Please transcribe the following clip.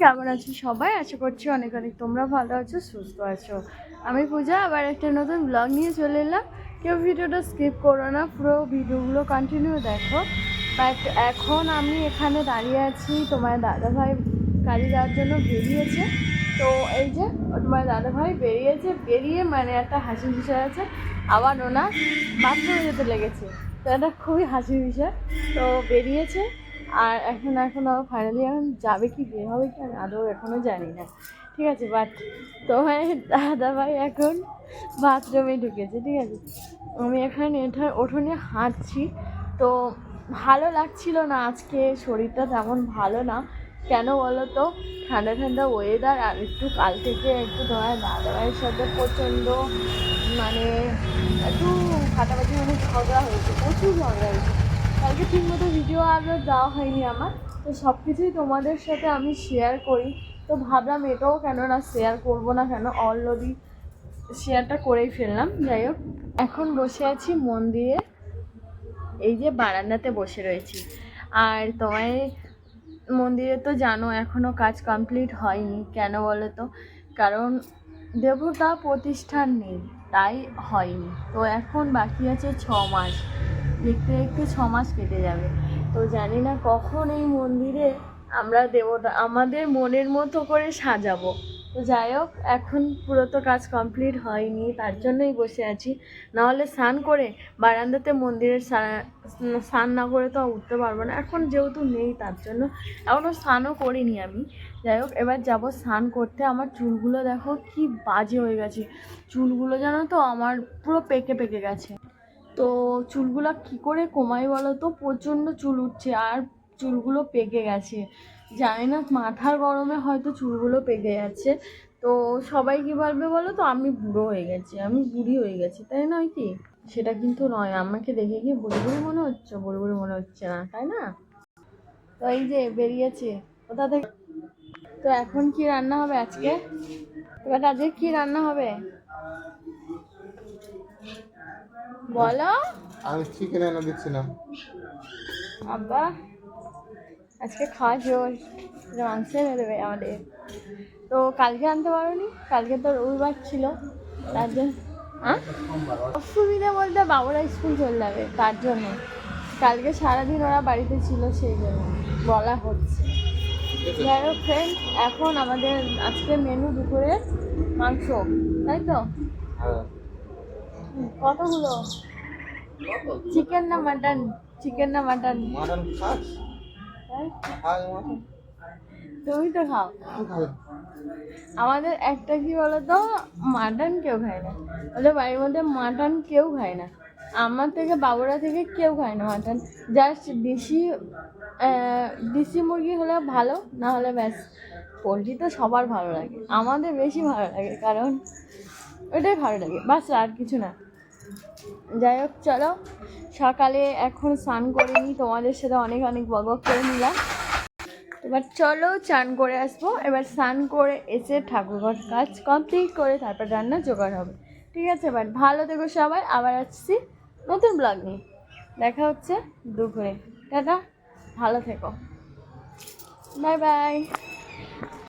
কেমন আছো সবাই? আশা করছি অনেক অনেক তোমরা ভালো আছো, সুস্থ আছো। আমি পূজা আবার একটা নতুন ব্লগ নিয়ে চলে এলাম। কেউ ভিডিওটা স্কিপ করো না, পুরো ভিডিওগুলো কন্টিনিউ দেখো। বাট এখন আমি এখানে দাঁড়িয়ে আছি, তোমার দাদাভাই কাজে যাওয়ার জন্য বেরিয়েছে। তো এই যে তোমার দাদাভাই বেরিয়ে মানে একটা হাসির বিষয় আছে, আবার ওনার বাথরুমে যেতে লেগেছে। তো এটা খুবই হাসির বিষয়। তো বেরিয়েছে আর এখনও ফাইনালি এখন যাবে কি বের হবে কি আমি আদৌ এখনও জানি না, ঠিক আছে। বাট তোমার দাদাভাই এখন বাথরুমে ঢুকেছে, ঠিক আছে। আমি এখানে উঠোনে হাঁটছি, তো ভালো লাগছিল না, আজকে শরীরটা তেমন ভালো না। কেন বলো তো, ঠান্ডা ঠান্ডা ওয়েদার, আর একটু কাল থেকে একটু তোমার দাদাভাইয়ের সাথে প্রচণ্ড মানে একটু ফাটাফাটি মানে ঝগড়া হয়েছে, প্রচুর ঝগড়া হয়েছে। কালকে ঠিকমতো ভিডিও আপলোড দেওয়া হয়নি আমার, তো সব কিছুই তোমাদের সাথে আমি শেয়ার করি। তো ভাবলাম এটাও কেন না শেয়ার করবো না, কেন অলরেডি শেয়ারটা করেই ফেললাম। যাই হোক, এখন বসে আছি মন্দিরে, এই যে বারান্দাতে বসে রয়েছি। আর তোমায় মন্দিরে তো জানো এখনও কাজ কমপ্লিট হয়নি, কেন বলো তো, কারণ দেবতা প্রতিষ্ঠান নেই, তাই হয়নি। তো এখন বাকি আছে 6 মাস, দেখতে দেখতে 6 মাস কেটে যাবে। তো জানি না কখন এই মন্দিরে আমরা দেবতা আমাদের মনের মতো করে সাজাবো। তো যাই হোক, এখন পুরো তো কাজ কমপ্লিট হয়নি, তার জন্যই বসে আছি। নাহলে স্নান করে বারান্দাতে মন্দিরের স্নান না করে তো উঠতে পারবো না, এখন যেহেতু নেই তার জন্য এখনও স্নানও করিনি আমি। যাই হোক, এবার যাবো স্নান করতে। আমার চুলগুলো দেখো কি বাজে হয়ে গেছে, চুলগুলো জানো তো আমার পুরো পেকে পেকে গেছে। তো চুলগুলো কি করে কমাই বলো তো, প্রচণ্ড চুল উঠছে আর চুলগুলো পেকে গেছে। জানি না, মাথার গরমে হয়তো চুলগুলো পেকে যাচ্ছে। তো সবাই কি বলবে বলো তো, আমি বুড়ো হয়ে গেছি, আমি বুড়ি হয়ে গেছি, তাই নয় কি? সেটা কিন্তু নয়, আমাকে দেখে কি বুড়ি বুড়ি মনে হচ্ছে? বুড়ি বুড়ি মনে হচ্ছে না, তাই না? তো এই যে বেরিয়েছে কোথা থেকে। তো এখন কি রান্না হবে আজকে? এবার আজকে কি রান্না হবে বলো? আমি চিকেন এনে দিচ্ছিলাম। আব্বা আজকে খাওয়া জোর, মাংস এনে দেবে আমাদের। তো কালকে আনতে পারোনি, কালকে তো রবিবার ছিল, তার জন্য অসুবিধা বলতে বাবুরা স্কুল চলে যাবে, তার জন্য কালকে সারাদিন ওরা বাড়িতে ছিল, সেই জন্য বলা হচ্ছে। যাই হোক ফ্রেন্ড, এখন আমাদের আজকে মেনু দুপুরে মাংস, তাই তো? কতগুলো? চিকেন না মাটন? চিকেন না মাটন? মাটন খাস? খাই মাটন। তুমি তো খাও। আমাদের একটা কি বলতো, মাটন কেউ খায় না, ওদের বাড়ির মধ্যে মাটন কেউ খায় না। আমার থেকে বাবুরা থেকে কেউ খায় না মাটন। জাস্ট দেশি মুরগি হলে ভালো, না হলে ব্যাস। পোলট্রি তো সবার ভালো লাগে, আমাদের বেশি ভালো লাগে, কারণ ওইটাই ভালো লাগে, বাস আর কিছু না। যাই হোক চলো, সকালে এখন স্নান করে নিই, তোমাদের সাথে অনেক অনেক বকবক করে নিলাম। এবার চলো চান করে আসবো, এবার স্নান করে এসে ঠাকুরঘর কাজ কমপ্লিট করে তারপর রান্না জোগাড় হবে, ঠিক আছে। বাট ভালো থেকো সবাই, আবার আসছি নতুন ব্লগ নিয়ে, দেখা হচ্ছে দুপুরে। টাটা, ভালো থেকো, বাই বাই।